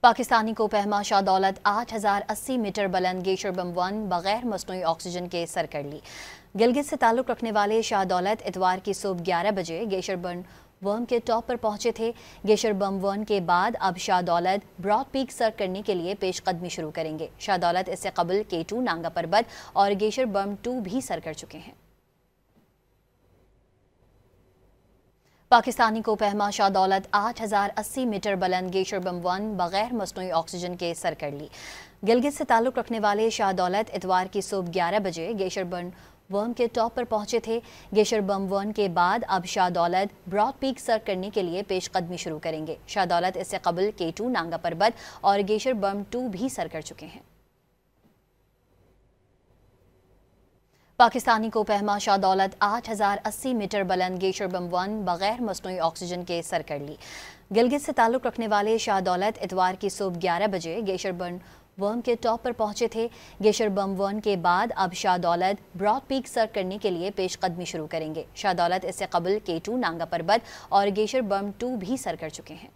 पाकिस्तानी कोपहमा शाह दौलत 8080 मीटर बुलंद गेशर बम 1 बगैर मसनूई ऑक्सीजन के सर कर ली। गिलगित से ताल्लुक़ रखने वाले शाह दौलत इतवार की सुबह 11 बजे गेशर बम 1 के टॉप पर पहुंचे थे। गेशर बम 1 के बाद अब शाह दौलत ब्रॉड पीक सर करने के लिए पेशकदमी शुरू करेंगे। शाह दौलत इससे कबल K2 नांगा पर्वत और गेशर बम 2 भी सर कर चुके हैं। पाकिस्तानी कोपहमा शाह दौलत 8080 मीटर बुलंद गेशर बम 1 बगैर मसनूई ऑक्सीजन के सर कर ली। गिलगित से ताल्लुक़ रखने वाले शाह दौलत इतवार की सुबह 11 बजे गेशर बम 1 के टॉप पर पहुंचे थे। गेशर बम 1 के बाद अब शाह दौलत ब्रॉड पीक सर करने के लिए पेशकदमी शुरू करेंगे। शाह दौलत इससे कबल K2 नांगा पर्वत और गेशर बम 2 भी सर कर चुके हैं। पाकिस्तानी कोपहमा शाह दौलत 8080 मीटर बुलंद गेशर बम 1 बगैर मसनूई ऑक्सीजन के सर कर ली। गिलगित से ताल्लुक़ रखने वाले शाह दौलत इतवार की सुबह 11 बजे गेशर बम 1 के टॉप पर पहुंचे थे। गेशर बम 1 के बाद अब शाह दौलत ब्रॉड पीक सर करने के लिए पेशकदमी शुरू करेंगे। शाह दौलत इससे कबल K2 नांगा पर्वत और गेशर बम 2 भी सर कर चुके हैं।